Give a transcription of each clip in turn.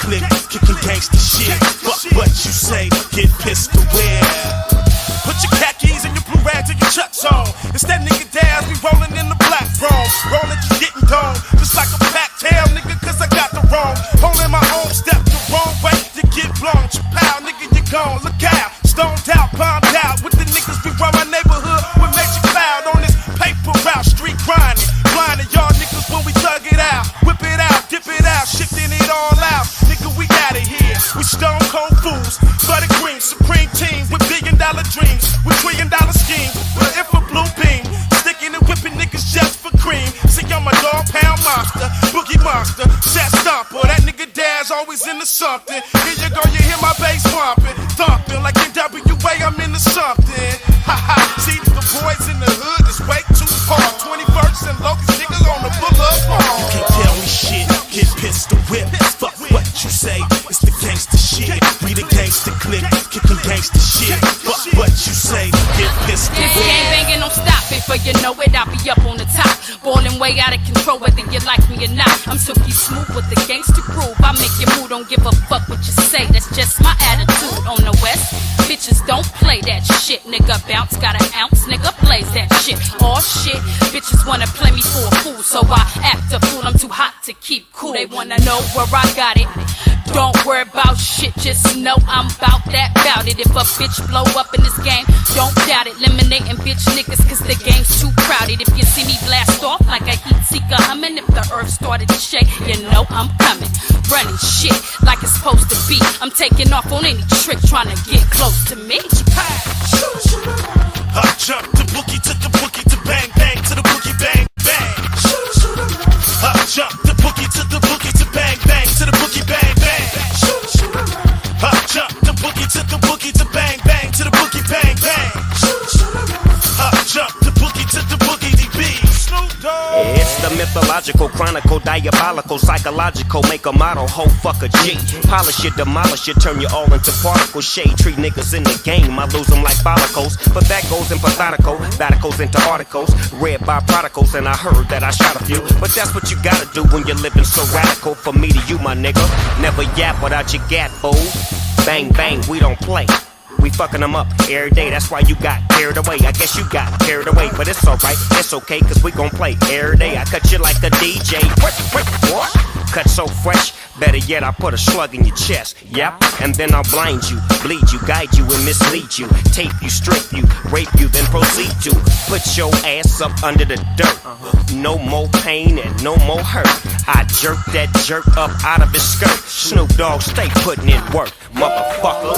click, kicking gangsta shit. Fuck what you say, get pistol whip. Put your khakis and your blue rags and your chucks on. Instead, nigga, Daz be rolling in the black throne. Rolling, just getting gone. Just like a packed tail, nigga, cause I got the wrong. Holding my own step the wrong way, you get blown. Chappelle, nigga, you gone. Look out, stoned out, bombed out. With the niggas we run my neighborhood with Major Cloud on this paper route. Street grinding, blinding y'all niggas when we thug it out. Whip it out, dip it out, shifting it all out. Nigga, we out of here. We stone cold fools, butter green, supreme team with $1 billion dreams. With $1 trillion schemes, with an infra blue beam. Sticking and whipping niggas just for cream. See, I'm a dog pound monster, boogie monster, chest stomper. That nigga Daz always into something. Here you go, you hear my bass bumping, thumping like NWA, I'm into something. Ha ha, see the boys in the hood is way too hard. 21st and locust niggas on the boulevard. You can't tell me shit, get pistol whip. Fuck what you say, it's the gangsta shit. We the gangsta click, kicking gangsta shit. Fuck what you say, get pistol whip. This game banging don't stop, before you know it, I'll be up on the top. Ballin' way out of control, whether you like me or not. I'm silky smooth with the gangsta groove. I make you move, don't give a fuck what you say. That's just my attitude on the west. Bitches don't play that shit, nigga. Bounce, got an ounce, nigga plays that shit. All shit, bitches wanna play me for a fool, so I act a fool. I'm too hot to keep cool. They wanna know where I got it. Don't worry about shit, just know I'm bout that, bout it. If a bitch blow up in this game, don't doubt it. Eliminating bitch niggas, cause the game's too crowded. If you see me blast off like a heat seeker humming, if the earth started to shake, you know I'm coming. Running shit like it's supposed to be. I'm taking off on any trick trying to get close to me. I jump the boogie to the boogie to bang bang to the boogie bang bang. I jump the boogie to the boogie to bang bang to the boogie bang bang. I jump the boogie to the boogie to bang bang to the boogie bang bang. I jump the boogie to the boogie DB. It's the mythological, chronicle, diabolical, psychological. Make a model, ho, fuck a G. Polish it, demolish it, turn you all into particles. Shade tree niggas in the game, I lose them like follicles. But that goes in pathetical, that goes into articles. Read by prodigals, and I heard that I shot a few. But that's what you gotta do when you're living so radical. For me to you, my nigga, never yap without your gat, fool. Bang, bang, we don't play. We fucking them up every day, that's why you got carried away. I guess you got carried away, but it's alright, it's okay, cause we gon' play every day. I cut you like a DJ. What? Cut so fresh, better yet, I put a slug in your chest. Yep, and then I'll blind you, bleed you, guide you, and mislead you. Tape you, strip you, rape you, then proceed to put your ass up under the dirt. No more pain and no more hurt. I jerk that jerk up out of his skirt. Snoop Dogg, stay putting in work, motherfucker.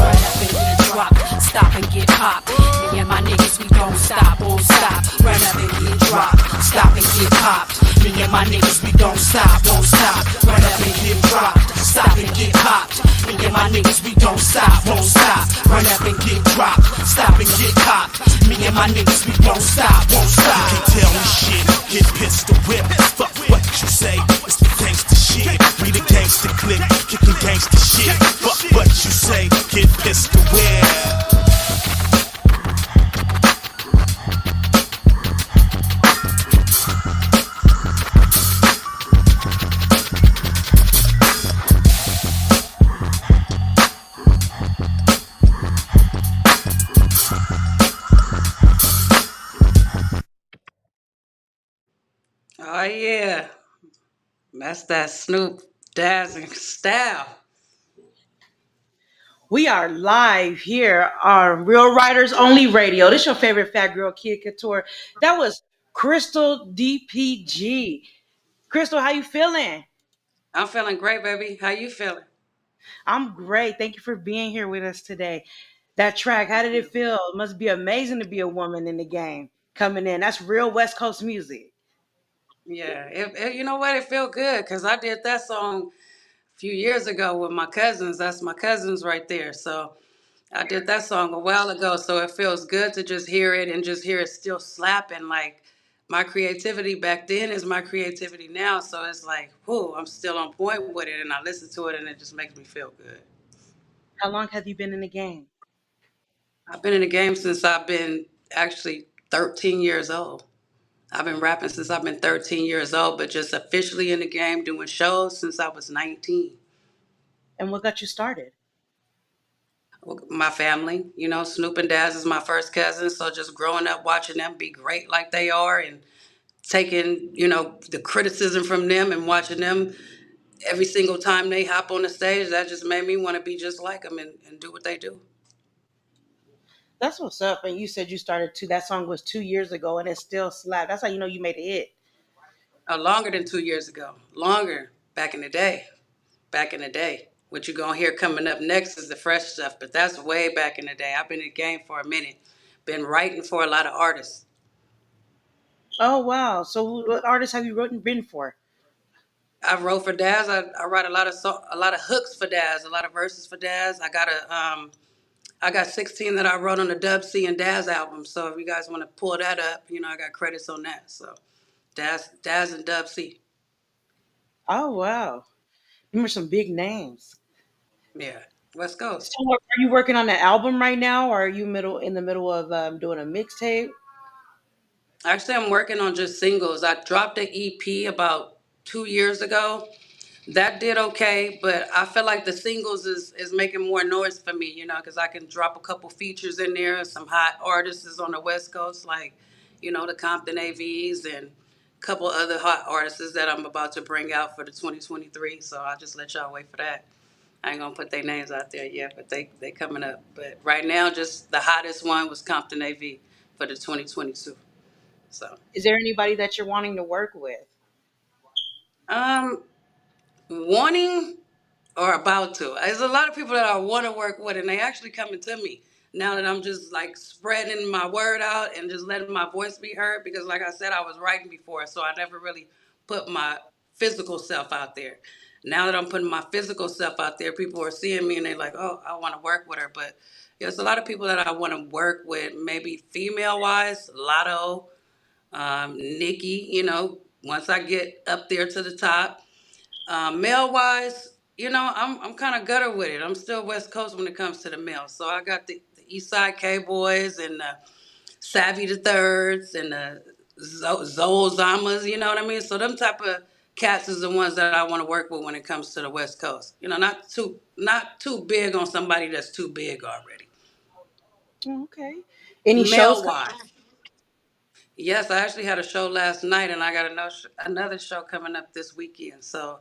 Drop, stop and get popped. Me and my niggas, we don't stop, won't stop. Run up and get dropped, stop and get popped. Me and my niggas, we don't stop, won't stop. Run up and get dropped, stop and get popped. Me and my niggas, we don't stop, won't stop. Run up and get dropped, stop and get popped. Me and my niggas, we don't stop, won't stop. You can't tell me shit, get pistol whip. Fuck what you say, it's the gangsta shit. We the gangsta click, kicking gangsta shit. Fuck what you say, get pistol whip. Oh yeah, that's that Snoop dazzling style. We are live here on Real Riders Only Radio. This is your favorite fat girl, Kid Couture. That was Crystal DPG. Crystal, how you feeling? I'm feeling great, baby. How you feeling? I'm great. Thank you for being here with us today. That track, how did it feel? It must be amazing to be a woman in the game coming in. That's real West Coast music. Yeah, you know what? It felt good because I did that song a few years ago with my cousins. That's my cousins right there. So I did that song a while ago. So it feels good to just hear it and just hear it still slapping. Like my creativity back then is my creativity now. So it's like, whoo, I'm still on point with it. And I listen to it and it just makes me feel good. How long have you been in the game? I've been in the game since I've been actually 13 years old. I've been rapping since I've been 13 years old, but just officially in the game doing shows since I was 19. And what got you started? My family, Snoop and Daz is my first cousin, so just growing up watching them be great like they are, and taking, the criticism from them and watching them every single time they hop on the stage, that just made me want to be just like them and do what they do. That's what's up. And you said you started two. That song was 2 years ago, and it still slapped. That's how you know you made a hit. Longer than 2 years ago. Longer. Back in the day. Back in the day. What you're going to hear coming up next is the fresh stuff, but that's way back in the day. I've been in the game for a minute. Been writing for a lot of artists. Oh wow! So what artists have you written been for? I wrote for Daz. I write a lot of hooks for Daz, a lot of verses for Daz. I got 16 that I wrote on the Dub C and Daz album. So if you guys want to pull that up, I got credits on that. So Daz and Dub C. Oh wow! Them are some big names. Yeah, West Coast. So are you working on an album right now, or are you middle in the middle of doing a mixtape? Actually, I'm working on just singles. I dropped an EP about 2 years ago. That did okay, but I feel like the singles is making more noise for me, because I can drop a couple features in there. Some hot artists is on the West Coast, like, the Compton AVs and a couple other hot artists that I'm about to bring out for the 2023. So I'll just let y'all wait for that. I ain't gonna put their names out there yet, but they coming up. But right now, just the hottest one was Compton AV for the 2022. So, Is there anybody that you're wanting to work with? um, wanting or about to. There's a lot of people that I want to work with, and they actually coming to me now that I'm just like spreading my word out and just letting my voice be heard. Because, like I said, I was writing before, so I never really put my physical self out there. Now that I'm putting my physical self out there, people are seeing me and they're like, "Oh, I want to work with her." But there's a lot of people that I want to work with, maybe female wise, Lotto, Nikki. Once I get up there to the top. Mail wise, I'm kind of gutter with it. I'm still West Coast when it comes to the mail. So I got the East Side K Boys and the Savvy the Thirds and the Zolzamas, you know what I mean? So them type of cats is the ones that I want to work with when it comes to the West Coast. Not too big on somebody that's too big already. Oh, okay. Any shows Mail coming? wise. Yes, I actually had a show last night, and I got another show coming up this weekend. So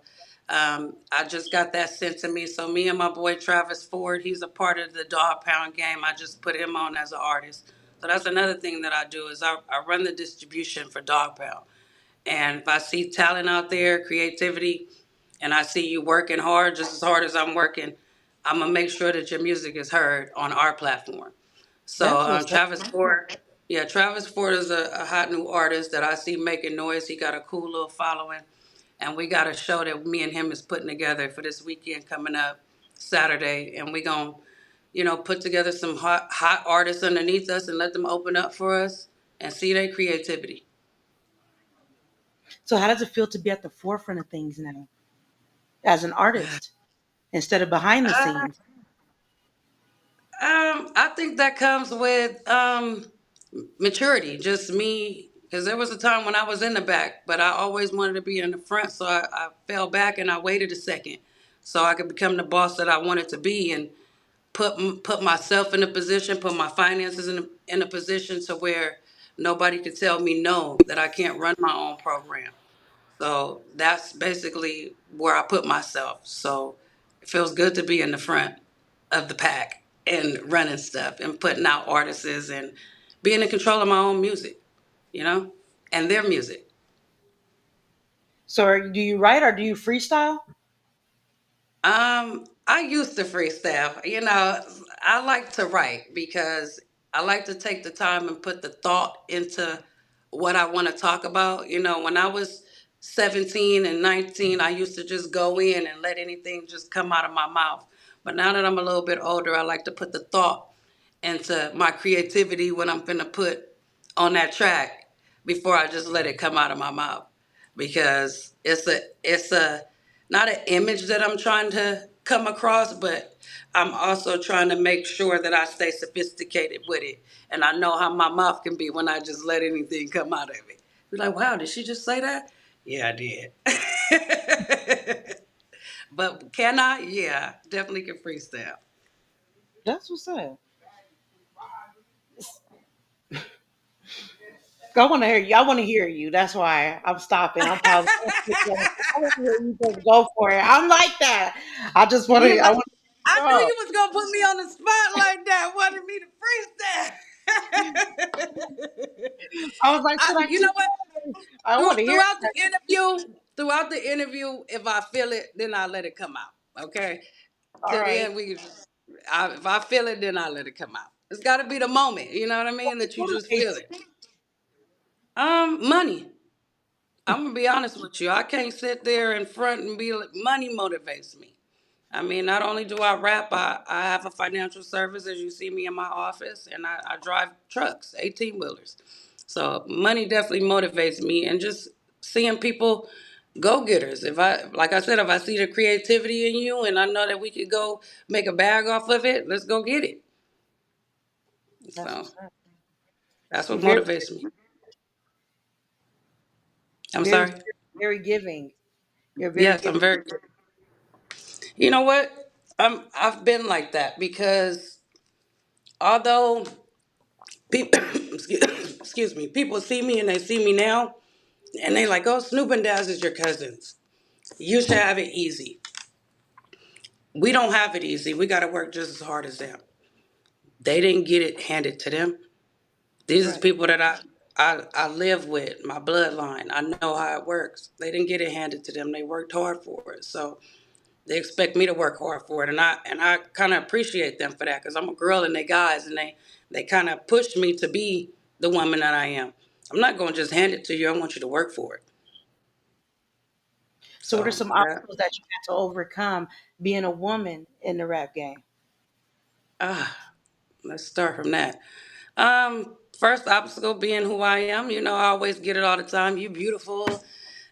I just got that sent to me. So me and my boy Travis Ford, he's a part of the Dog Pound game. I just put him on as an artist. So that's another thing that I do is I run the distribution for Dog Pound. And if I see talent out there, creativity, and I see you working hard, just as hard as I'm working, I'm gonna make sure that your music is heard on our platform. So That's what's up. Travis Ford, yeah, Travis Ford is a hot new artist that I see making noise. He got a cool little following, and we got a show that me and him is putting together for this weekend coming up Saturday, and we gonna, put together some hot artists underneath us and let them open up for us and see their creativity. So how does it feel to be at the forefront of things now as an artist instead of behind the Uh, scenes? I think that comes with maturity. Just me, because there was a time when I was in the back, but I always wanted to be in the front. So I fell back and I waited a second, so I could become the boss that I wanted to be and put myself in a position, put my finances in a position to where nobody could tell me no, that I can't run my own program. So that's basically where I put myself. So it feels good to be in the front of the pack and running stuff and putting out artists and being in control of my own music, and their music. So do you write or do you freestyle? I used to freestyle. I like to write because I like to take the time and put the thought into what I want to talk about. When I was 17 and 19, I used to just go in and let anything just come out of my mouth. But now that I'm a little bit older, I like to put the thought into my creativity when I'm finna put on that track before I just let it come out of my mouth, because it's a not an image that I'm trying to come across, but I'm also trying to make sure that I stay sophisticated with it, and I know how my mouth can be when I just let anything come out of it. Be like, wow, did she just say that? Yeah, I did. But can I? Yeah, definitely can freestyle. That's what's up. I want to hear you. I want to hear you. That's why I'm stopping. I'm pausing. I want to hear you just go for it. I'm like that. I just want Yeah, to. I but want I to knew go. you was gonna put me on the spot like that, wanted me to freestyle. I was like, should I You know keep? what? I want to hear. Throughout the interview, if I feel it, then I let it come out. Okay. All Till right. then, if I feel it, then I let it come out. It's got to be the moment. You know what I mean? That you just feel Motivates it. Money. I'm gonna be honest with you. I can't sit there in front and be like, money motivates me. I mean, not only do I rap, I have a financial service, as you see me in my office, and I drive trucks, 18 wheelers. So money definitely motivates me, and just seeing people go getters. Like I said, if I see the creativity in you, and I know that we could go make a bag off of it, let's go get it. That's So what's up. that's You're what very, motivates me. I'm very, sorry. very giving. You're very Yes, I'm giving. very. You know what? I've been like that because although people, excuse me, people see me and they see me now, and they like, oh, Snoop and Daz is your cousins. You should have it easy. We don't have it easy. We got to work just as hard as them. They didn't get it handed to them. These is Right. people that I live with, my bloodline. I know how it works. They didn't get it handed to them. They worked hard for it. So they expect me to work hard for it, and I kind of appreciate them for that because I'm a girl and they guys, and they kind of pushed me to be the woman that I am. I'm not going to just hand it to you. I want you to work for it. So, what are So some that obstacles that you had to overcome being a woman in the rap game? ah, let's start from that. First obstacle being who I am. You know, I always get it all the time. You beautiful.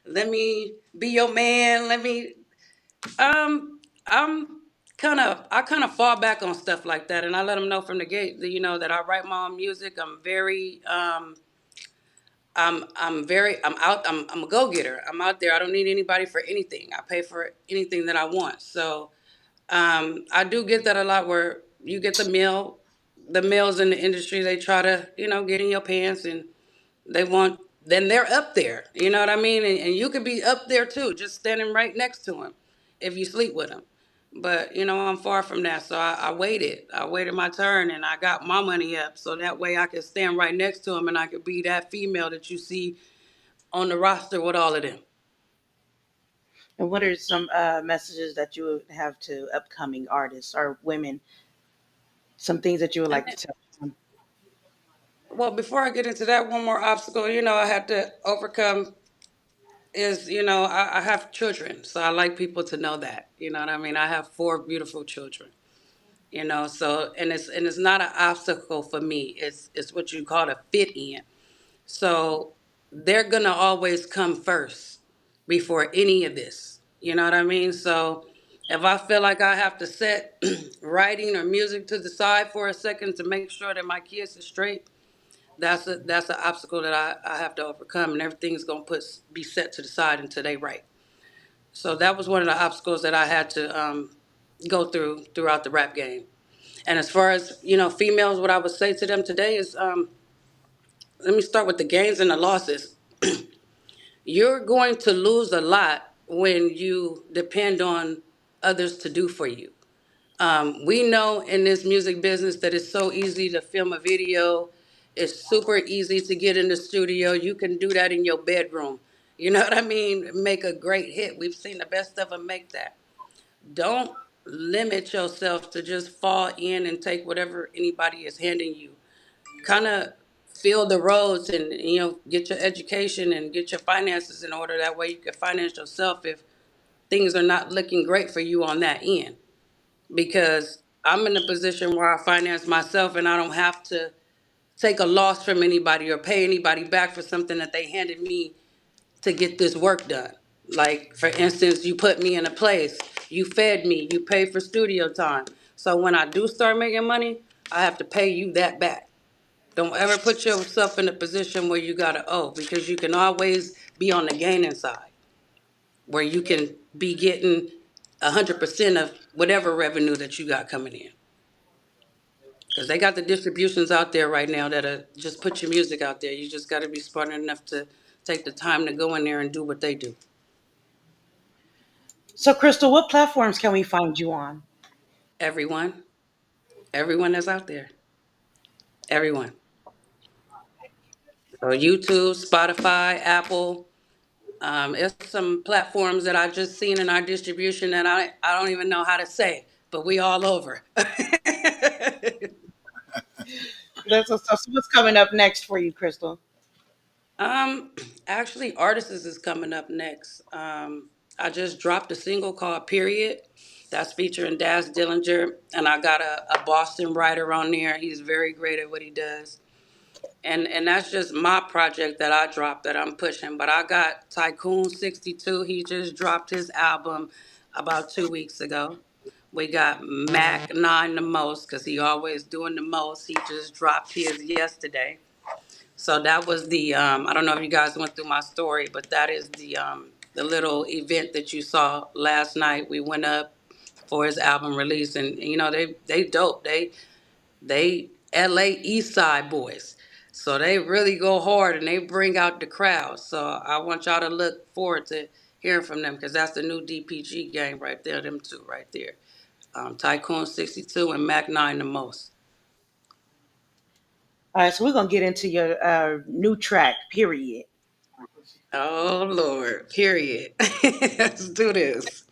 Let me be your man. Let me. I'm I kind of fall back on stuff like that, and I let them know from the gate that that I write my own music. I'm very I'm out. I'm a go getter. I'm out there. I don't need anybody for anything. I pay for anything that I want. So I do get that a lot. Where you get the males in the industry, they try to get in your pants and they want, then they're up there. You know what I mean? And you could be up there too, just standing right next to him if you sleep with him. But I'm far from that. So I waited. I waited my turn and I got my money up so that way I could stand right next to him and I could be that female that you see on the roster with all of them. And what are some messages that you would have to upcoming artists or women? Some things that you would And like to then, tell them? well, before I get into that, one more obstacle, I had to overcome is, I have children. So I like people to know that. You know what I mean? I have four beautiful children. So and it's not an obstacle for me. It's what you call a fit in. So they're gonna always come first before any of this. You know what I mean? So if I feel like I have to set writing or music to the side for a second to make sure that my kids are straight, that's an obstacle that I have to overcome, and everything's gonna be set to the side until they write. So that was one of the obstacles that I had to go throughout the rap game. And as far as females, what I would say to them today is, let me start with the gains and the losses. You're going to lose a lot when you depend on others to do for you. We know in this music business that it's so easy to film a video. It's super easy to get in the studio. You can do that in your bedroom. You know what I mean? Make a great hit. We've seen the best of them make that. Don't limit yourself to just fall in and take whatever anybody is handing you. Kind of feel the roads and get your education and get your finances in order. That way you can finance yourself if things are not looking great for you on that end. Because I'm in a position where I finance myself and I don't have to take a loss from anybody or pay anybody back for something that they handed me to get this work done. Like, for instance, you put me in a place, you fed me, you paid for studio time. So when I do start making money, I have to pay you that back. Don't ever put yourself in a position where you gotta owe, because you can always be on the gaining side, where you can be getting 100% of whatever revenue that you got coming in. Because they got the distributions out there right now that are just put your music out there. You just got to be smart enough to take the time to go in there and do what they do. So, Crystal, what platforms can we find you on? Everyone, everyone that's out there, everyone. So YouTube, Spotify, Apple. It's some platforms that I just seen in our distribution that I don't even know how to say, but we all over. That's what's up. So what's coming up next for you, Crystal? Um, Actually, Artists is coming up next. I just dropped a single called Period. That's featuring Daz Dillinger, and I got a Boston writer on there. He's very great at what he does. And that's just my project that I dropped that I'm pushing. But I got Tycoon 62. He just dropped his album about 2 weeks ago. We got Mac 9 the most because he always doing the most. He just dropped his yesterday. So that was the I don't know if you guys went through my story, but that is the little event that you saw last night. We went up for his album release, and you know they dope. They LA East Side boys. So they really go hard and they bring out the crowd. So I want y'all to look forward to hearing from them because that's the new DPG game right there, them two right there. Tycoon 62 and Mac 9 the most. All right, so we're gonna get into your new track, period. Oh, Lord. Period. Let's do this.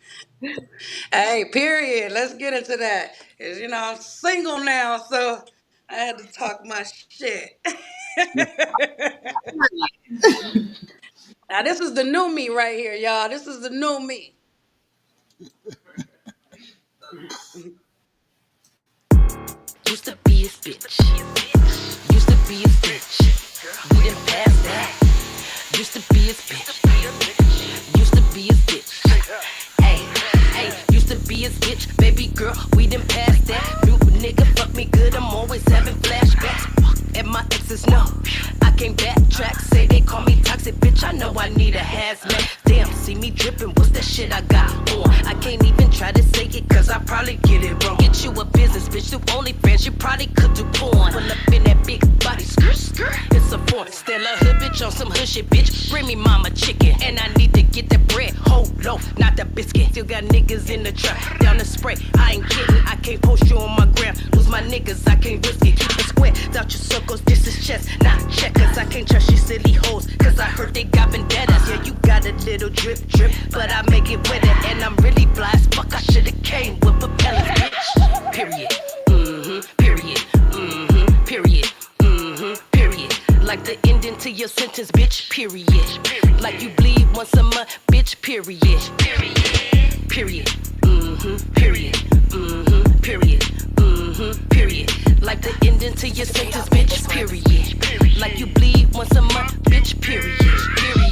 Hey, period. Let's get into that. 'Cause, you know, I'm single now, so I had to talk my shit. Now, this is the new me right here, y'all. This is the new me. Used to be his bitch. Used to be his bitch. We done passed that. Used to be his bitch. Used to be his bitch. Hey, hey, used to be his bitch. Baby girl, we done passed that. New nigga, fuck me good. I'm always having flashbacks. And my exes know I can't backtrack. Say they call me toxic, bitch. I know I need a hazmat. Damn, see me dripping. What's that shit I got on? I can't even try to say it, cause I probably get it wrong. Get you a business, bitch. Do OnlyFans, you probably could do porn. Pull up in that big body, skirt, skirt. It's a form. Still a hood bitch on some hood shit, bitch. Bring me mama chicken. And I need to get that bread. Whole loaf, not the biscuit. Still got niggas in the trap. Down the spray, I ain't kidding. I can't post you on my gram. Lose my niggas, I can't risk it. Keep it square, without your circles. This is chess, not checkers. I can't trust you silly hoes, cause I heard they got vendettas. Yeah, you got a little drip, drip, but I make it with it. And I'm really fly as fuck. I should've came with propellers, bitch. Period. Period. Period. Period. Like the ending to your sentence, bitch. Period. Like you bleed once a month, bitch. Period. Period. Period. Period. Period. Period. Like the ending to your sentence, bitch. Period. Like you bleed once a month, bitch. Period.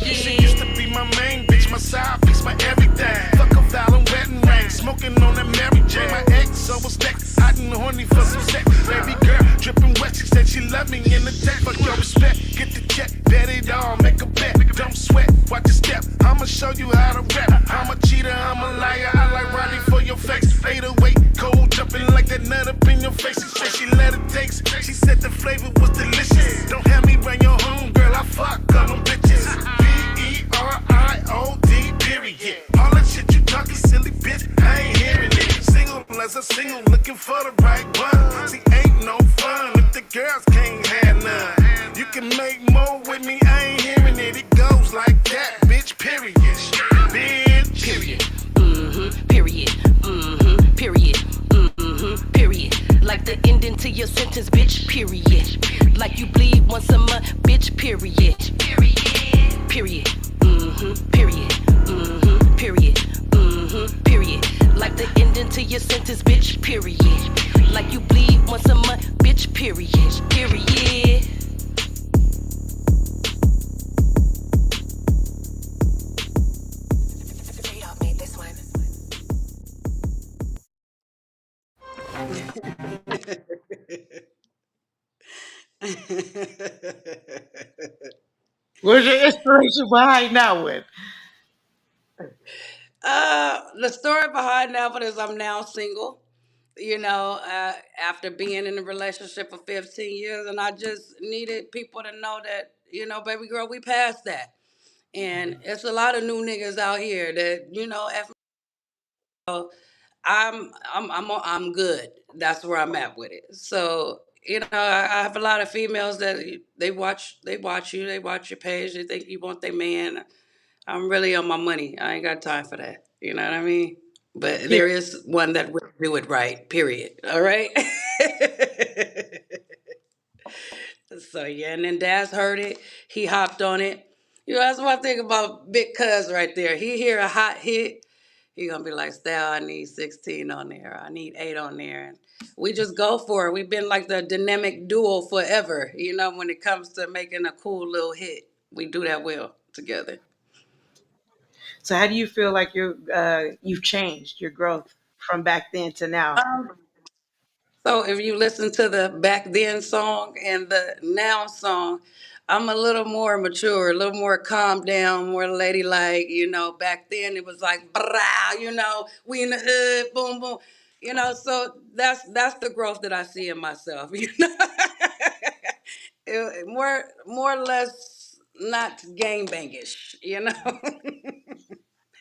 She Period. used to be my main bitch, my side piece, my everything. Fuck a violent wet and rain, smoking on that Mary J. My ex, so was next, hot and horny for some sex. Baby girl, dripping wet, she said she loved me in the text. Fuck your respect, get the check, bet it all, make a bet. Don't sweat, watch your step, I'ma show you how to rap. I'm a cheater, I'm a liar, I like Roddy for your face. 808, cold jumping like that nut up in your face. She said she let it taste, she said the flavor was delicious. Don't have me run your home, girl, I fuck all them bitches. Period. All that shit you talking silly bitch, I ain't hearing it. Single as a single, looking for the right one. See, ain't no fun if the girls can't have none. You can make more with me, I ain't hearing it. It goes like that, bitch. Period. Bitch. Period. Period. Period. Period. Like the ending to your sentence, bitch. Period. Like you bleed once a month, bitch. Period. Period. Period. Period. Period. Period. Like the ending to your sentence, bitch. Period. Like you bleed once a month, bitch. Period. Period. Where's your inspiration behind that one? the story behind that is I'm now single. After being in a relationship for 15 years, and I just needed people to know that, baby girl, we passed that. And it's a lot of new niggas out here that, I'm good. That's where I'm at with it. So, I have a lot of females that they watch you, they watch your page, they think you want their man. I'm really on my money. I ain't got time for that. You know what I mean? But there Period. is one that will do it right. Period. All right. So yeah, and then Daz heard it. He hopped on it. That's one thing about Big Cuz right there. He hear a hot hit, he gonna be like, "Style, I need 16 on there. I need 8 on there." And we just go for it. We've been like the dynamic duo forever. When it comes to making a cool little hit, we do that well together. So how do you feel like you've changed your growth from back then to now? Um, So if you listen to the back then song and the now song, I'm a little more mature, a little more calmed down, more ladylike. Back then it was like, brah, we in the hood, boom, boom. So that's the growth that I see in myself. More or less not gang bangish.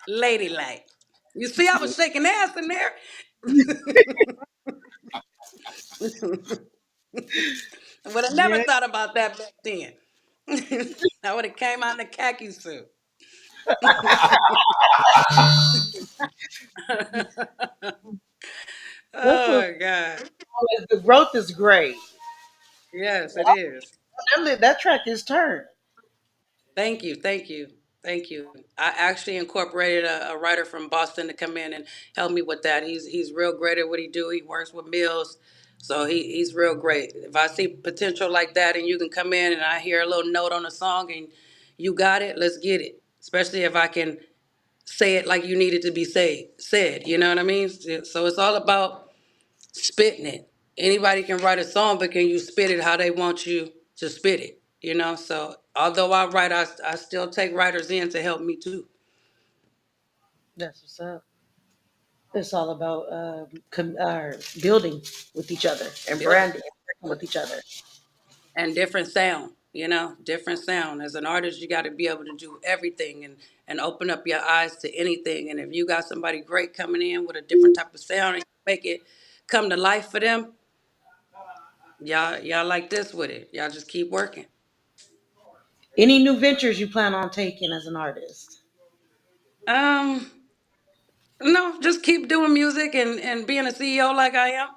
Ladylike. You see, I was shaking ass in there. Would have never Yeah, thought about that back then. I would have came out in a khaki suit. that's what Oh God. the growth is great. Yes, it is. That track is turned. Thank you, thank you, thank you. I actually incorporated a writer from Boston to come in and help me with that. He's real great at what he do. He works with Mills, so he's real great. If I see potential like that, and you can come in and I hear a little note on the song and you got it, let's get it. Especially if I can say it like you need it to be said. You know what I mean? So it's all about spitting it. Anybody can write a song, but can you spit it how they want you to spit it? So although I write, I still take writers in to help me too. That's what's up. It's all about building with each other and Build branding and working with each other. and different sound. Different sound. As an artist, you got to be able to do everything and open up your eyes to anything. And if you got somebody great coming in with a different type of sound and you make it come to life for them, y'all like this with it. Y'all just keep working. Any new ventures you plan on taking as an artist? Um, No, just keep doing music and being a CEO like I am,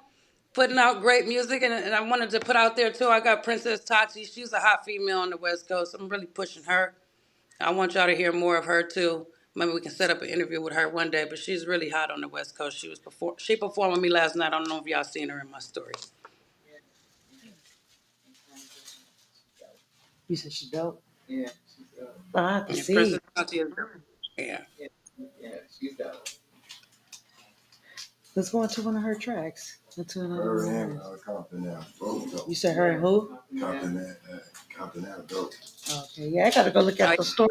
putting out great music. And I wanted to put out there too. I got Princess Tati. She's a hot female on the West Coast. I'm really pushing her. I want y'all to hear more of her too. Maybe we can set up an interview with her one day. But she's really hot on the West Coast. She performed with me last night. I don't know if y'all seen her in my story. You said she's dope. I have to Yeah, see. Princess Tati is yeah. Let's go into one of her tracks. Into another one. You said her and who? Okay, yeah, I gotta go look Oh at the story.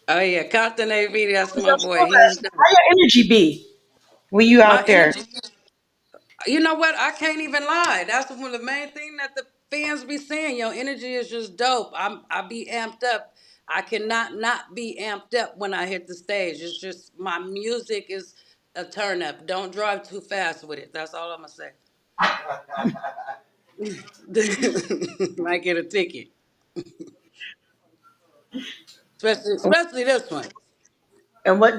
yeah, oh, yeah. Compton AV, that's What's my your boy. story? He's dope. How your energy be when you My out there? energy. You know what? I can't even lie. That's one of the main thing that the fans be saying. Your energy is just dope. I be amped up. I cannot not be amped up when I hit the stage. It's just my music is a turn up. Don't drive too fast with it. That's all I'm gonna say. Might get a ticket, especially this one. And what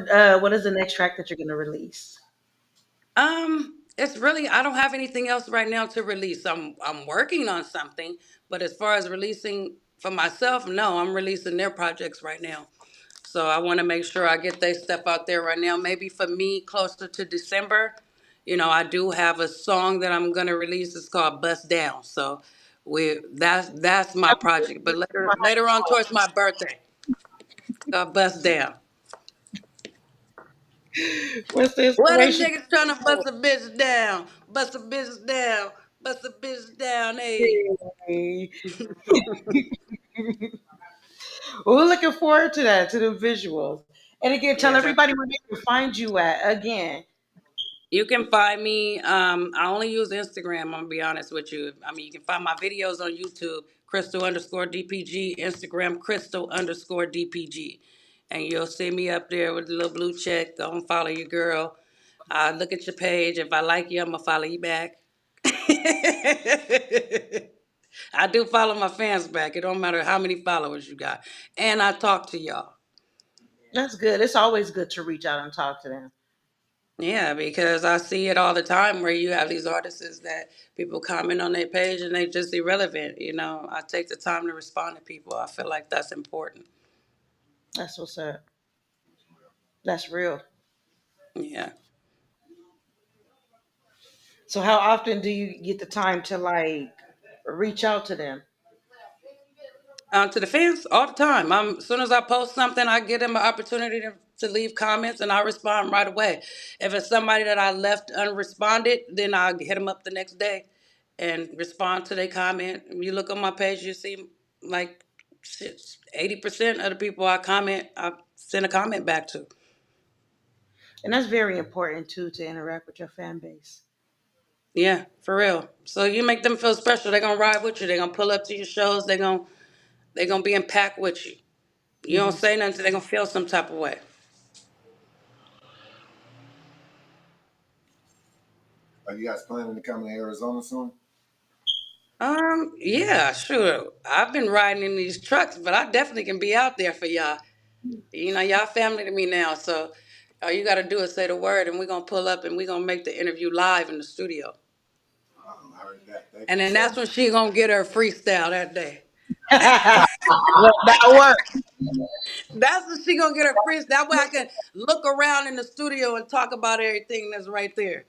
is the next track that you're gonna release? It's really I don't have anything else right now to release. I'm working on something, but as far as releasing for myself, no, I'm releasing their projects right now. So I want to make sure I get their stuff out there right now. Maybe for me, closer to December, I do have a song that I'm gonna release. It's called "Bust Down." So that's my project. But later on, towards my birthday, it's called "Bust Down." What's the What them inspiration? niggas trying to bust a bitch down? Bust a bitch down. Bust a bitch down, hey. Hey. Well, we're looking forward to that, to the visuals. And again, tell Yeah, that's everybody where they can find you at again. You can find me. I only use Instagram. I'm gonna be honest with you. I mean, you can find my videos on YouTube, Crystal underscore DPG, Instagram Crystal underscore DPG, and you'll see me up there with the little blue check. Go and follow your girl. Look at your page. If I like you, I'm gonna follow you back. I do follow my fans back. It don't matter how many followers you got, and I talk to y'all. That's good. It's always good to reach out and talk to them. Yeah, because I see it all the time where you have these artists that people comment on their page and they just irrelevant. I take the time to respond to people. I feel like that's important. That's what's up. That's real. Yeah. So how often do you get the time to like reach out to them? To the fans all the time. As soon as I post something, I give them an opportunity to leave comments and I respond right away. If it's somebody that I left unresponded, then I'll hit them up the next day and respond to their comment. If you look on my page, you see like 80% of the people I send a comment back to. And that's very important too to interact with your fan base. Yeah, for real. So you make them feel special. They're gonna ride with you. They're gonna pull up to your shows. They're gonna be in pack with you. You don't Hmm. say nothing, they're gonna feel some type of way. Are you guys planning to come to Arizona soon? Yeah, sure. I've been riding in these trucks, but I definitely can be out there for y'all. Y'all family to me now. So all you gotta do is say the word, and we're gonna pull up and we're gonna make the interview live in the studio. I heard that. Thank And you then so that's much. when she gonna get her freestyle that day. That works. That's when she gonna get her freestyle. That way I can look around in the studio and talk about everything that's right there.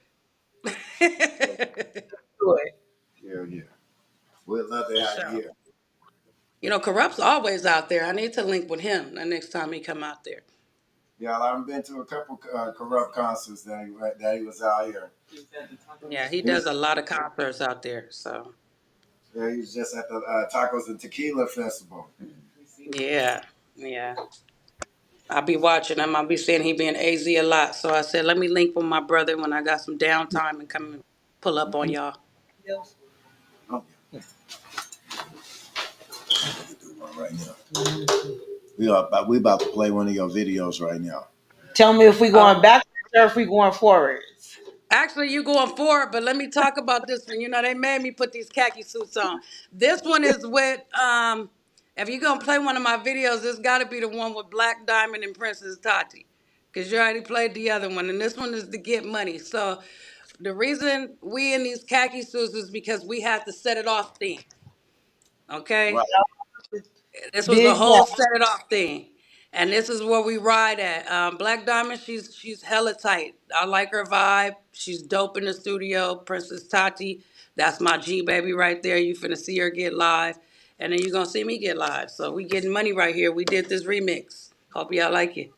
Do it. Yeah, yeah. We'd love to For have you sure. here. Corrupt's always out there. I need to link with him the next time he come out there. Yeah, I've been to a couple corrupt concerts that he was out here. Yeah, he He does was, a lot of concerts out there. So yeah, he was just at the Tacos and Tequila Festival. yeah, yeah. I'll be watching him. I'll be seeing he being AZ a lot. So I said, let me link with my brother when I got some downtime and come and pull up on y'all. Oh, yeah. Let me do one right now. We about to play one of your videos right now. Tell me if we Oh, going backwards or if we going forward. actually, you going forward, but let me talk about this one. They made me put these khaki suits on. This one is with if you're gonna play one of my videos, it's got to be the one with Black Diamond and Princess Tati, because you already played the other one, and this one is to get money. So the reason we in these khaki suits is because we had to set it off thing. Right. Okay, this was the Dig whole that. set it off thing, and this is where we ride at. Black Diamond, she's hella tight. I like her vibe. She's dope in the studio. Princess Tati, that's my G baby right there. You finna see her get live, and then you gonna see me get live. So we getting money right here. We did this remix. Hope y'all like it.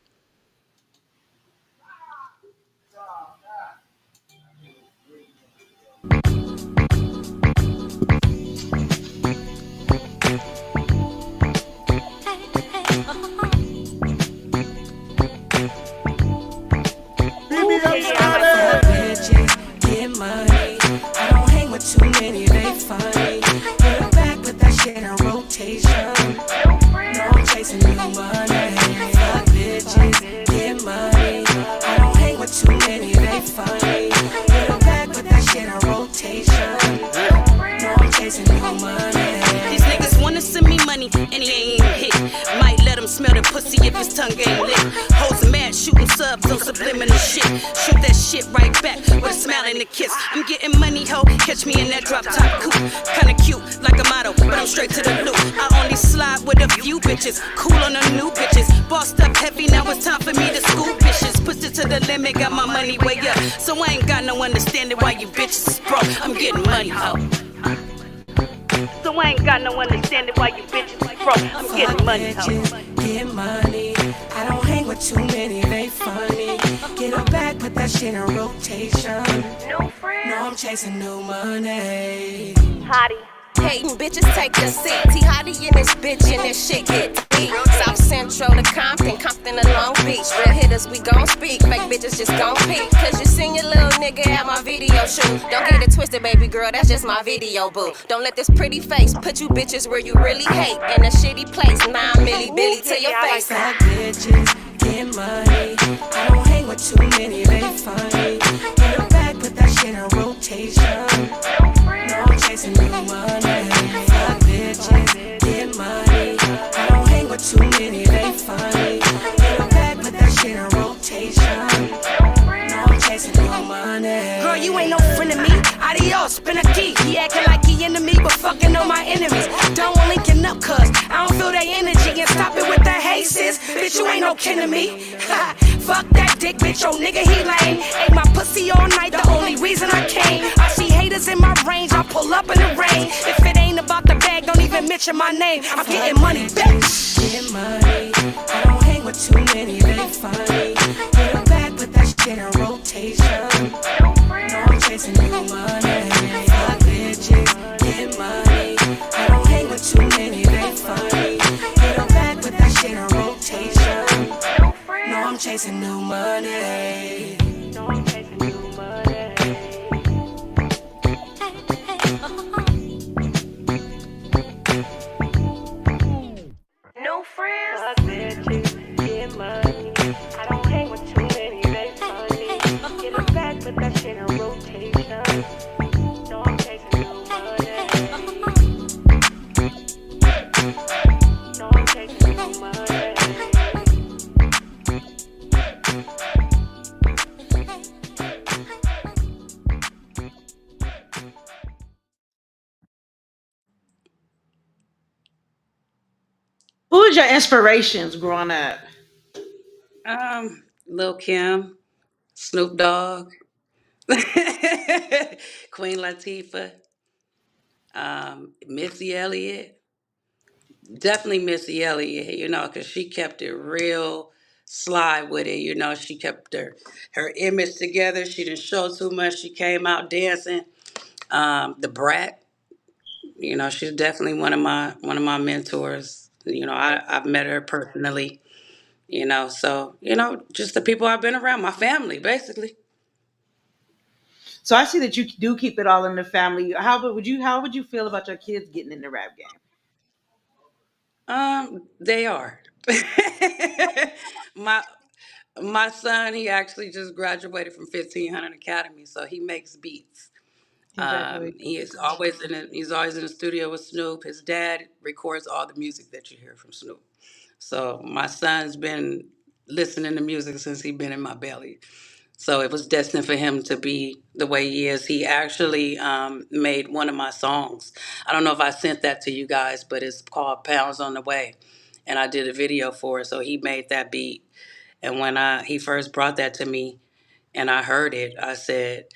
Bitches get money. I don't hang with too many, they funny. Get 'em back with that shit in rotation. No, I'm chasing new money. Fuck bitches get money. I don't hang with too many, they funny. Get 'em back with that shit in rotation. No, I'm chasing new money. These niggas wanna send me money and he ain't hit. Might let him smell the pussy if his tongue ain't lit. Hoes mad shooting subs on subliminal shit. Shoot that shit right back with a smile and a kiss. I'm getting money, ho. Catch me in that drop top coupe. Kinda cute, like a model, but I'm straight to the loop. I only slide with a few bitches. Cool on the new bitches. Bossed up heavy, now it's time for me to scoop bitches. Push it to the limit, got my money way up. So I ain't got no understanding why you bitches is broke. I'm getting money, ho. So I ain't got no understanding why you bitches is broke. I'm getting money, ho. Bitches get money. I don't hang with too many, they funny. Get 'em back, put that shit in rotation. No, I'm chasing new money. Hottie. hating bitches take a seat. T Hottie in this bitch and this shit get deep. South Central to Compton, Compton to Long Beach. Real hitters, we gon' speak. Fake bitches just gon' peek. Cause you seen your little nigga at my video shoot. Don't get it twisted, baby girl, that's just my video boo. Don't let this pretty face put you bitches where you really hate. In a shitty place, 9 milli Billy to your face. Fuck bitches, get money. I don't hang with too many, they funny. Get them back, put that shit in rotation. No, I'm chasing new money. Fuck bitches, get money. I don't hang with too many, they funny. Get them back, put that shit in rotation. No, I'm chasing new money. Girl, you ain't no friend of me. Adios, spin a key. He acting like he into me, but fucking on my enemies. Don't want linking up, cuz I don't feel that energy. And stop it with the hey sis. Bitch, you ain't no kin to me. Fuck that dick, bitch, yo nigga, he lame. Ate my pussy all night, the only reason I came. I see haters in my range, I pull up in the rain. If it ain't about the bag, don't even mention my name. I'm getting money, bitch. Get money. I don't hang with too many, they funny. Get them back, put that shit in rotation. No, I'm chasing new money. Fuck bitches, get money. I don't hang with too many, they funny. Get them back, put that shit in rotation. No, I'm chasing new money. No, I'm chasing new money. No friends. Fuck bitches, get money. I don't hang with too many, they funny. Get them back, put that shit in rotation. No, I'm chasing new money. No, I'm chasing new money. Who's your inspirations growing up? Lil Kim, Snoop Dogg, Queen Latifah, Missy Elliott. Definitely Missy Elliott, because she kept it real sly with it. She kept her image together. She didn't show too much. She came out dancing. The Brat, she's definitely one of my mentors. I've met her personally. So just the people I've been around, my family, basically. So I see that you do keep it all in the family. How would you feel about your kids getting in the rap game? They are. my my son, he actually just graduated from 1500 Academy, so he makes beats. Congratulations. He is always he's always in the studio with Snoop. His dad records all the music that you hear from Snoop. So my son's been listening to music since he's been in my belly. So it was destined for him to be the way he is. He actually made one of my songs. I don't know if I sent that to you guys, but it's called Pounds on the Way. And I did a video for it. So he made that beat. And when he first brought that to me and I heard it, I said,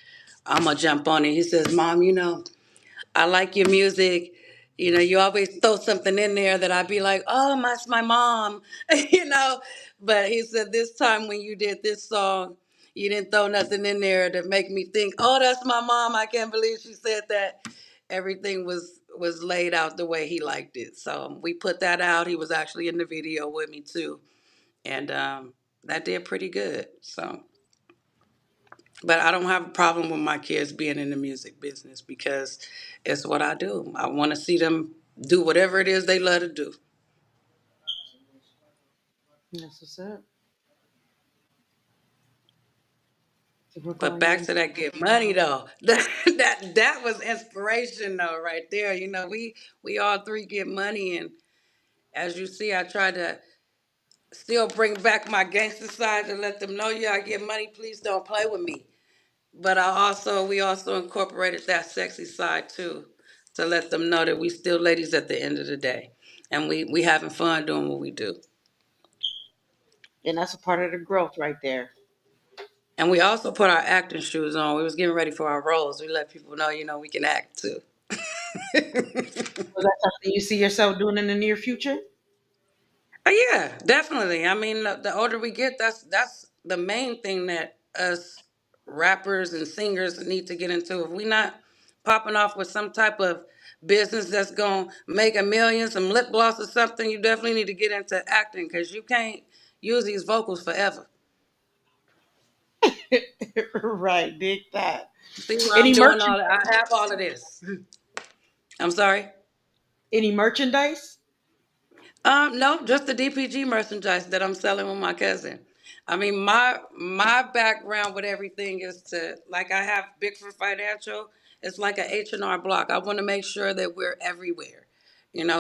I'm going to jump on it. He says, Mom, I like your music. You always throw something in there that I'd be like, oh, that's my mom, you know. But he said this time when you did this song, you didn't throw nothing in there to make me think, oh, that's my mom. I can't believe she said that. Everything was laid out the way he liked it. So we put that out. He was actually in the video with me too, and that did pretty good. So. But I don't have a problem with my kids being in the music business because it's what I do. I want to see them do whatever it is they love to do. That's what's up. So work But on your back to that get money though. That was inspiration though right there. We all three get money, and as you see, I try to still bring back my gangster side to let them know, yeah, I get money. Please don't play with me. But we also incorporated that sexy side too, to let them know that we still ladies at the end of the day, and we having fun doing what we do. and that's a part of the growth right there. And we also put our acting shoes on. We was getting ready for our roles. We let people know, we can act too. Was that something you see yourself doing in the near future? Yeah, definitely. I mean, the older we get, that's the main thing that us rappers and singers need to get into. If we not popping off with some type of business that's gonna make a million, some lip gloss or something, you definitely need to get into acting because you can't use these vocals forever. Right, dig that. See where I'm Any doing merchant all that? I have all of this. I'm sorry. any merchandise? No, just the DPG merchandise that I'm selling with my cousin. I mean, my background with everything is to like I have Bigfoot Financial. It's like a H&R Block. I want to make sure that we're everywhere.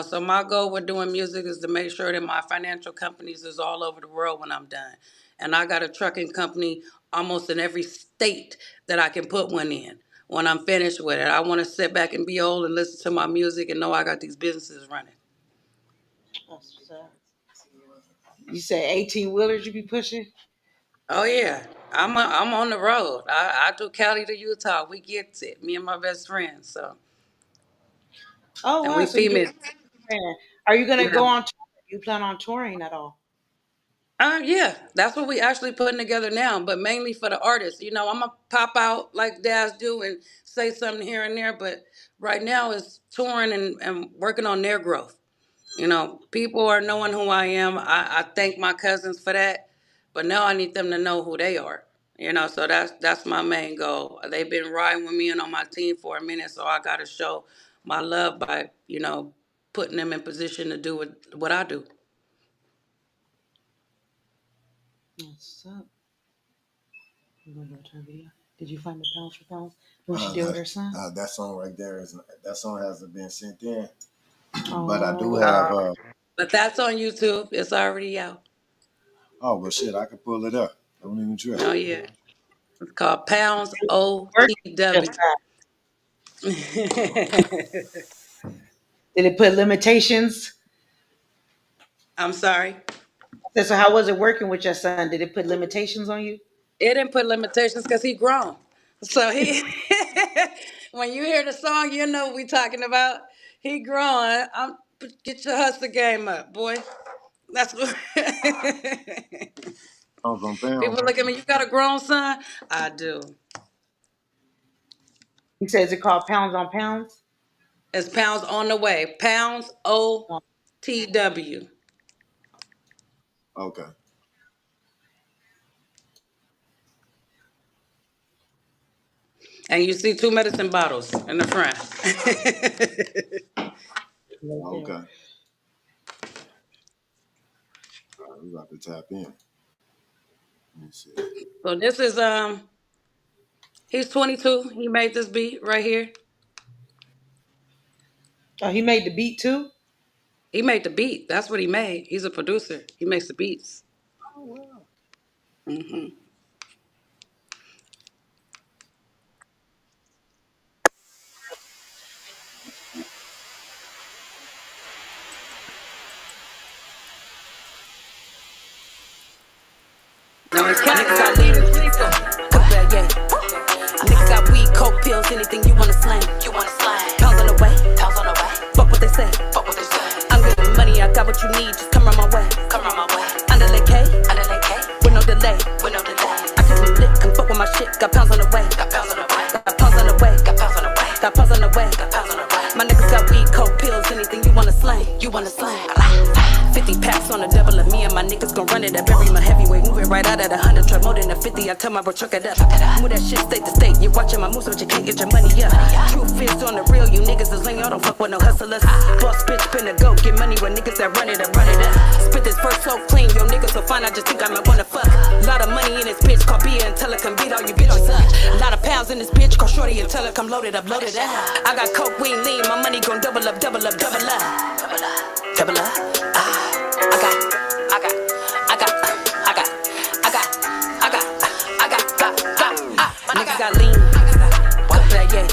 So my goal with doing music is to make sure that my financial companies is all over the world when I'm done. And I got a trucking company almost in every state that I can put one in when I'm finished with it. I want to sit back and be old and listen to my music and know I got these businesses running. That's what's up. You say 18 wheelers you be pushing? Oh yeah, I'm on the road. I do Cali to Utah. We get it. Me and my best friend. So Oh and wow, we so you do female. it. Are you gonna Yeah. go on tour? You plan on touring at all? Yeah, that's what we actually putting together now, but mainly for the artists. I'm gonna pop out like Daz do and say something here and there, but right now it's touring and working on their growth. People are knowing who I am. I thank my cousins for that, but now I need them to know who they are. So that's my main goal. They've been riding with me and on my team for a minute, so I got to show my love by putting them in position to do what I do. What's up? You gonna go to a video? Did you find the pounds for pounds? What she did with her son? That song right there that song hasn't been sent in, but I do Oh, have. But that's on YouTube. It's already out. Oh well, shit, I can pull it up. Don't even trip. Oh yeah, it's called Pounds working OTW. just that. Did it put limitations? I'm sorry. So how was it working with your son? Did it put limitations on you? It didn't put limitations because he grown. So he, when you hear the song, you know what we talking about. He growing. Get your hustle game up, boy. That's what Pounds on pounds. people look at me. You got a grown son? I do. He says it called pounds on pounds. It's Pounds on the way. Pounds OTW. Okay. And you see 2 medicine bottles in the front. Okay. All right, we about to tap in. Let me see. So this is he's 22. He made this beat right here. Oh, he made the beat too. He made the beat. That's what he made. He's a producer. He makes the beats. Oh wow. hmm No, it's kind of got leaders. Niggas got weed, coke, pills, anything you wanna slang. Pounds on the way. Fuck what they say. I'm getting money, I got what you need. Just come round my way. Underlay K. With no delay. I can be lit, come fuck with my shit. Got pounds on the way. Got pounds on the way. My niggas got weed, coke, pills, anything you wanna slang. 50 packs on the double of me and my niggas gon' run it. I bury my heavyweight, moving right out at 100, truck more than a 50. I tell my bro, truck it up. Move that shit state to state. You watching my moves, but you can't get your money up. Truth is on the real, you niggas is lame, y'all don't fuck with no hustlers. Boss bitch, finna go get money with niggas that run it up. Spit this verse so clean, yo niggas so fine, I just think I might wanna fuck. Lot of money in this bitch, call Bia and tell her come beat all you bitches up. Lot of pounds in this bitch, call Shorty and tell her come load it up. I got coke, weed, lean, my money gon' double up. Niggas got lean, cut that, yeah.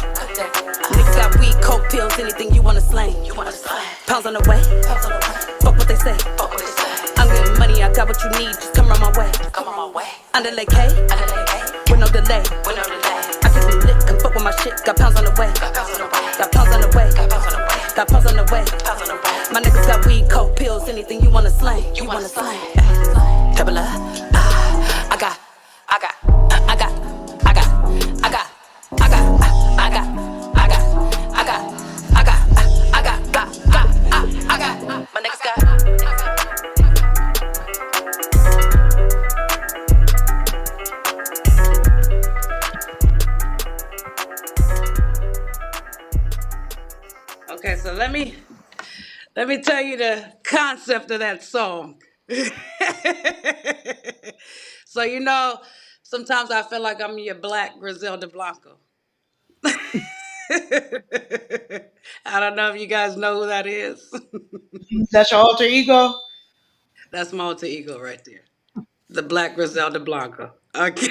Niggas got weed, coke, pills, anything you wanna slang. Pounds on the way, fuck what they say. I'm getting money, I got what you need, just come round my way. Underlay K, with no delay. I can be lit, come fuck with my shit, got pounds on the way. My niggas got weed, coke, pills, anything you wanna slang. Double up, I got. Okay, so let me tell you the concept of that song. So sometimes I feel like I'm your black Griselda Blanco. I don't know if you guys know who that is. That's your alter ego. That's my alter ego right there. The Black Griselda Blanco. Okay.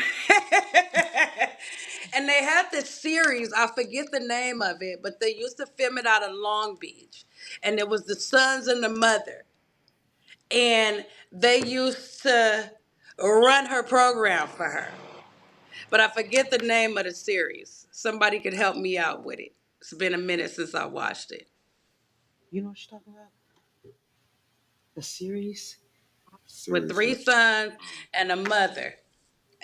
And they had this series, I forget the name of it, but they used to film it out of Long Beach. And it was the sons and the mother. And they used to run her program for her. But I forget the name of the series. Somebody could help me out with it. It's been a minute since I watched it. You know what you're talking about? The series. With three sons and a mother.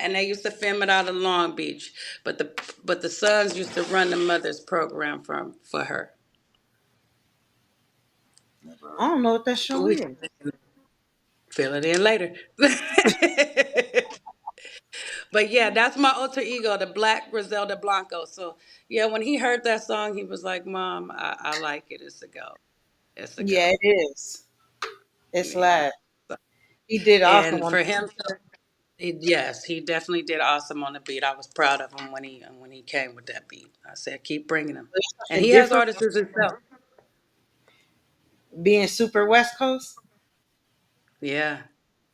And they used to film it out of Long Beach. But the sons used to run the mother's program for her. I don't know what that show We is. fill it in later. But yeah, that's my alter ego, the Black Griselda Blanco. So yeah, when he heard that song, he was like, "Mom, I like it. It's a go. It's a Yeah, go." it is. It's Yeah. live. He did awesome And on for him, yes, he definitely did awesome on the beat. I was proud of him when he came with that beat. I said, "Keep bringing him." a And he has different artists himself. being super West Coast. Yeah.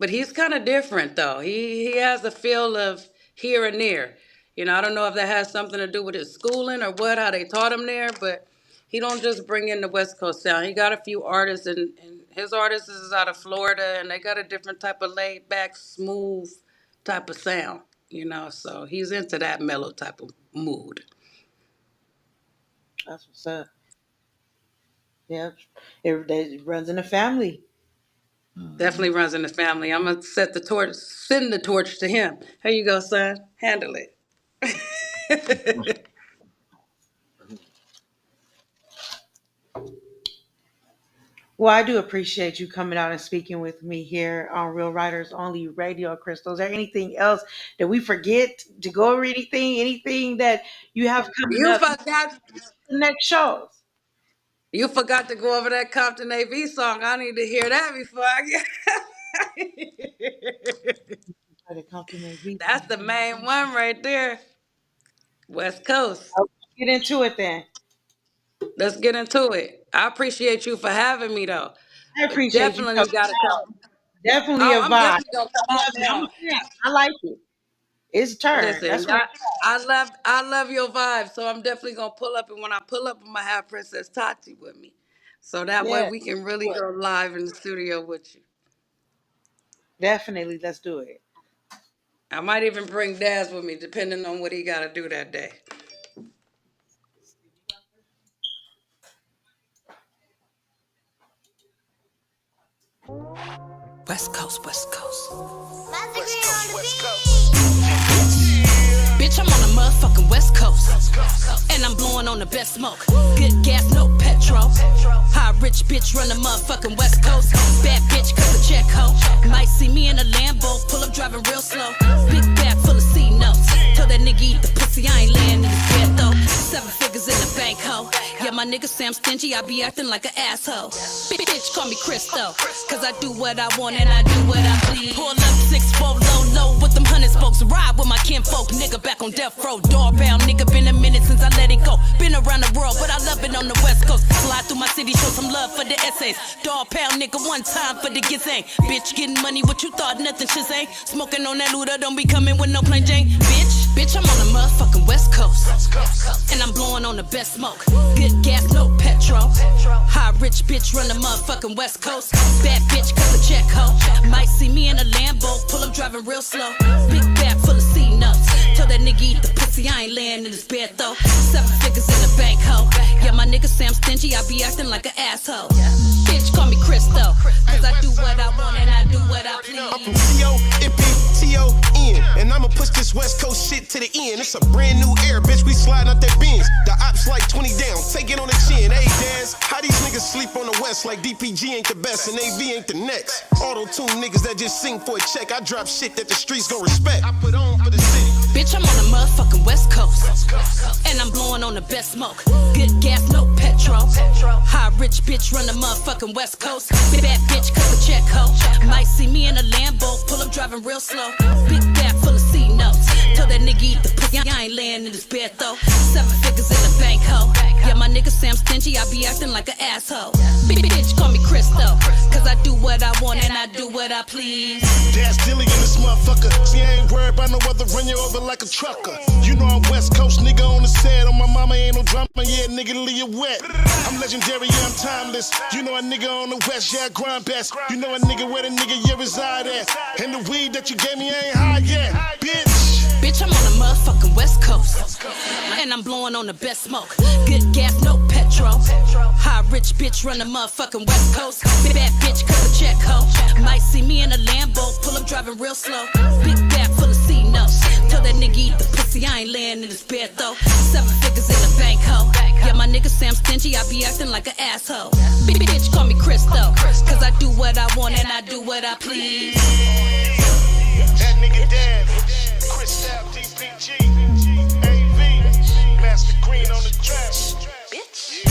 But he's kind of different though. He has a feel of here and there. I don't know if that has something to do with his schooling or what, how they taught him there, but he don't just bring in the West Coast sound. He got a few artists and his artist is out of Florida and they got a different type of laid back, smooth type of sound. So he's into that mellow type of mood. That's what's up. Yeah, it runs in the family. Definitely runs in the family. I'm gonna send the torch to him. Here you go, son. Handle it. Well, I do appreciate you coming out and speaking with me here on Real Riders Only Radio, Crystal. Is there anything else that we forget to go over? Anything that you have coming You up forgot the next shows? you forgot to go over that Compton AV song. I need to hear that before I get Try to compliment me. That's the main one right there. West Coast. Okay, get into it then. Let's get into it. I appreciate you for having me though. I But appreciate you definitely coming gotta out. come. Definitely a Oh, I'm vibe. definitely gonna come I out love it. I'm a now. fan. I like it. It's a turn. Listen, That's what. I love your vibe, so I'm definitely gonna pull up. And when I pull up, I'm gonna have Princess Tati with me, so that way Yeah, we can really go live in the studio with you. definitely. Let's do it. I might even bring Daz with me, depending on what he gotta do that day. West Coast, West Coast. Bitch, I'm on the motherfucking West Coast. And I'm blowing on the best smoke. Good gas, no petrol. High rich bitch run the motherfucking West Coast. Bad bitch, cut the check hoe. Might see me in a Lambo, pull up driving real slow. Big bag full of C notes. Tell that nigga eat the pussy, I ain't laying in his bed though. 7 figures in the bank, ho. Yeah, my nigga say I'm stingy, I be acting like an asshole. Bitch, call me Crystal. Cause I do what I want and I do what I please. Pull up 6'4", low with them 100 spokes. Ride with my kinfolk, nigga back on death row. Doorbell, nigga been a minute since I let it go. Been around the world, but I love it on the West Coast. Slide through my city, show some love for the essays. Dog pound, nigga, one time for the gizang. Bitch, getting money, what you thought, nothing shizang. Smoking on that Luda, don't be coming with no plain Jane. Bitch, I'm on the motherfucking West Coast. And I'm blowing on the best smoke. Good gas, no petrol. High rich bitch run the motherfucking West Coast. Bad bitch, cut the check hoe. Might see me in a Lambo, pull up driving real slow. Big bag full of C notes. Tell that nigga eat the pussy, I ain't laying in his bed though. 7 figures in the bank, ho. Yeah, my nigga say I'm stingy, I be acting like an asshole. Bitch, call me Crystal. Cause I do what I want and I do what I please. I'm from C-O-M-P-T-O-N, and I'ma push this West Coast shit to the end. It's a brand new era, bitch, we sliding out that Benz. The ops like 20 down, take it on the chin. Hey, Daz, how these niggas sleep on the West like DPG ain't the best and AV ain't the next? Auto-tune niggas that just sing for a check. I drop shit that the streets gon' respect. I put on for the city. Bitch, I'm on the motherfucking West Coast. And I'm blowing on the best smoke. Good gas, no petrol. petrol. High rich bitch run the motherfucking West Coast. Bad bitch cut the check ho. Might see me in a Lambo, pull up driving real slow. Big bag full of C notes. Tell that nigga eat the pussy, I ain't laying in his bed though. 7 figures in the bank ho. Yeah, my nigga say I'm stingy, I be acting like an asshole. Bitch call me Crystal, cause I do what I want and I do what I please. Dash Dilly in this motherfucker. See, I ain't worried about no other, run you over like a trucker. You know I'm West Coast nigga on the set. On my mama ain't no drama, yeah, nigga leave you wet. I'm legendary, yeah, I'm timeless. You know a nigga on the west, yeah, I grind best. You know a nigga where the nigga yeah reside at. And the weed that you gave me ain't high yet, bitch. Bitch, I'm on the motherfucking West Coast, and I'm blowing on the best smoke. Good gas, no petrol. High rich bitch run the motherfucking West Coast. Bad bitch cut the check ho. Might see me in a Lambo, pull up driving real slow. Big bag full of C notes. Tell that nigga eat the pussy, I ain't laying in his bed though. 7 figures in the bank ho. Yeah, my nigga say I'm stingy, I be acting like an asshole. Bitch call me Crystal, cause I do what I want and I do what I please. That nigga dead. Crystal DPG, AV, Master Green on the track. Bitch.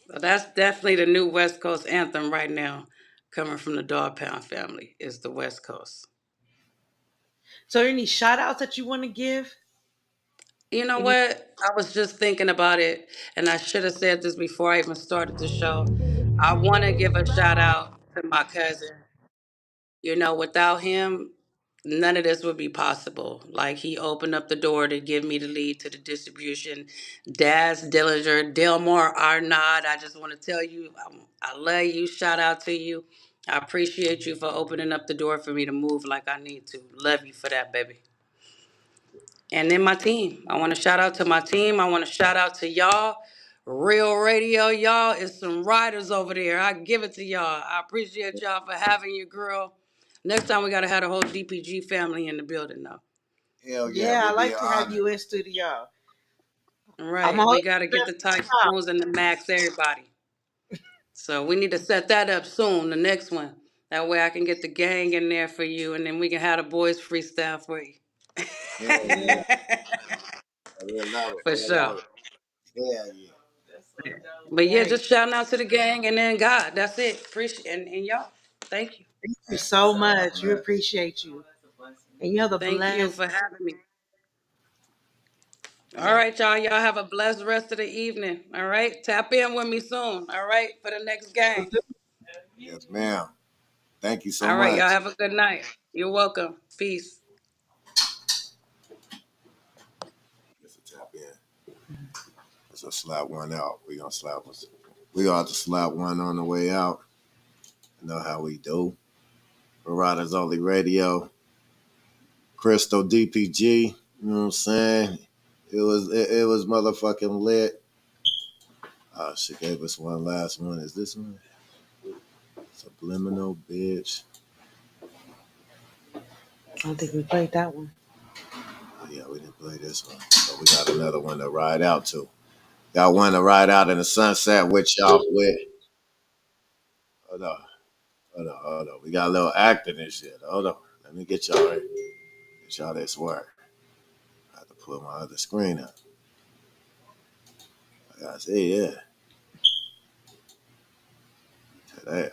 So that's definitely the new West Coast anthem right now, coming from the Dog Pound family, is the West Coast. So, any shout outs that you want to give? You know Any? what? I was just thinking about it, and I should have said this before I even started the show. I want to give a shout out to my cousin. You know, without him, none of this would be possible. Like, he opened up the door to give me the lead to the distribution. Daz Dillinger, Delmar Arnaud, I just want to tell you, I love you. Shout out to you. I appreciate you for opening up the door for me to move like I need to. Love you for that, baby. And then my team. I want to shout out to my team. I want to shout out to y'all. Real Radio, y'all, is some riders over there. I give it to y'all. I appreciate y'all for having your girl. Next time we got to have the whole DPG family in the building, though. Hell yeah, Yeah, I we'll be like to have honored. you in studio. All I'm right. always We got to get the typhoons and the max, everybody. So we need to set that up soon, the next one. That way I can get the gang in there for you, and then we can have the boys freestyle for you. Hell yeah. We'll love it. For We'll sure. love it. Hell yeah. But yeah, Hey, just shouting out to the gang and then God. That's it. Appreciate and y'all. Thank you. thank you so much. We Man. appreciate you. And you have a Thank you blessed. for having me. All Yeah. right, y'all. Y'all have a blessed rest of the evening. All right. Tap in with me soon. All right. For the next game. Yes, ma'am. Thank you so All right. Y'all much. have a good night. You're welcome. Peace. Just to tap in. Let's just slap one out. We gonna have to slap one on the way out. You know how we do. Rydaz Only Radio. Crystal DPG. You know what I'm saying? It was motherfucking lit. Oh, she gave us one last one. Is this one? Subliminal bitch. I don't think we played that one. Oh yeah, we didn't play this one. But we got another one to ride out to. Got one to ride out in the sunset with y'all with. Hold on. Hold on. We got a little acting and shit. Hold on. Let me get y'all right. Get y'all this work. I have to pull my other screen up. I gotta see, yeah. Today.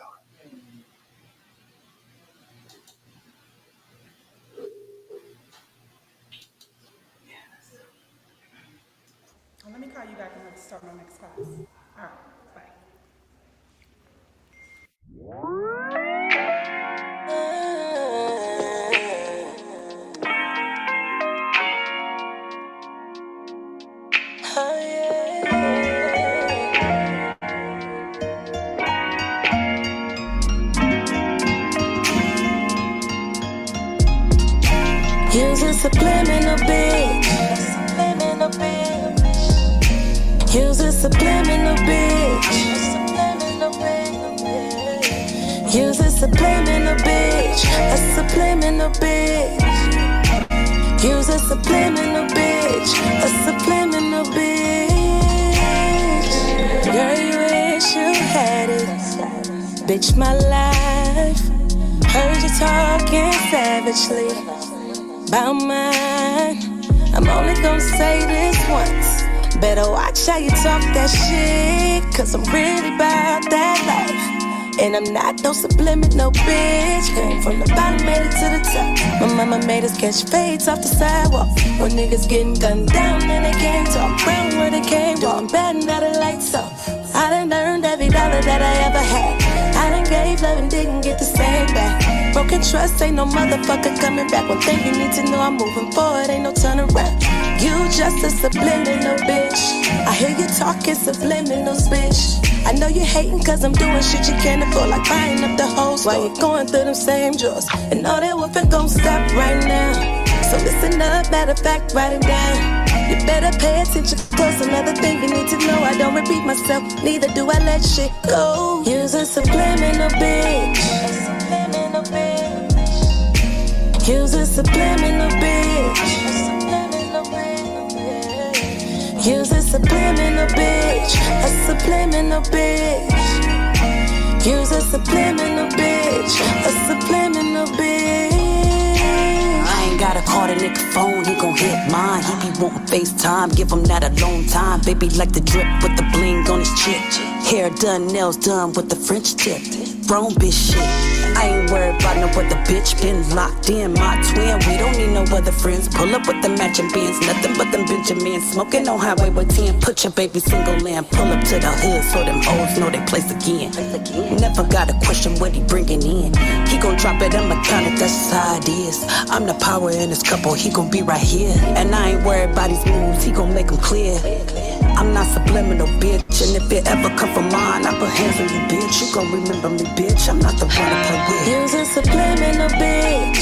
Let me call you back and let's start my next class. All right, bye. Use a subliminal bitch. Use a subliminal bitch. Use a subliminal bitch. A subliminal bitch. Use a subliminal bitch. A subliminal bitch. Girl, you ain't bitch my life. Heard you talking savagely about mine. I'm only gonna say this once. Better watch how you talk that shit, cause I'm really about that life. And I'm not no subliminal bitch. Came from the bottom, made it to the top. My mama made us catch fades off the sidewalk. When niggas getting gunned down and they can't talk. Round where they came, doing bad and now the lights off. I done earned every dollar that I ever had. I done gave love and didn't get the same back. Broken trust, ain't no motherfucker coming back. One thing you need to know, I'm moving forward, ain't no turn around. You just a subliminal bitch. I hear you talking subliminals, bitch. I know you hating cause I'm doing shit you can't afford, like buying up the whole store. While you going through them same drawers, and all that whooping gon' stop right now. So listen up, matter of fact, write it down. You better pay attention close. Another thing you need to know, I don't repeat myself, neither do I let shit go. Use a subliminal bitch. Use a subliminal bitch. Use a subliminal bitch. A subliminal bitch. Use a subliminal bitch. A subliminal bitch. I ain't gotta call the nigga phone, he gon' hit mine. He be wantin' FaceTime, give him that alone time. Baby like the drip with the bling on his chick. Hair done, nails done with the French tip. Grown bitch shit. I ain't worried about no other bitch. Been locked in, my twin. We don't need no other friends. Pull up with the matching bands. Nothing but them Benjamins. Smoking on highway with 10. Put your baby single in. Pull up to the hood so them hoes know they place again. Never gotta question what he bringing in. He gon' drop it, I'ma count it, that's just how it is. I'm the power in this couple, he gon' be right here. And I ain't worried about his moves, he gon' make them clear. I'm not subliminal, bitch. And if it ever come from mine, I put hands on you, bitch. You gon' remember me, bitch. I'm not the one to play with. Use a subliminal bitch.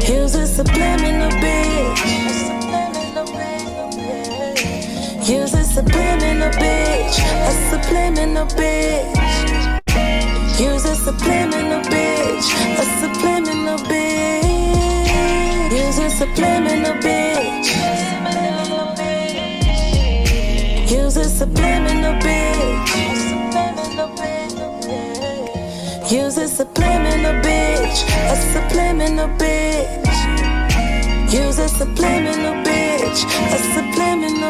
Use a subliminal bitch. Use a subliminal bitch. A subliminal bitch. Use a subliminal bitch. A subliminal bitch. Use a subliminal bitch. Use a subliminal bitch. Use a subliminal bitch. A subliminal bitch. Use a subliminal bitch. A subliminal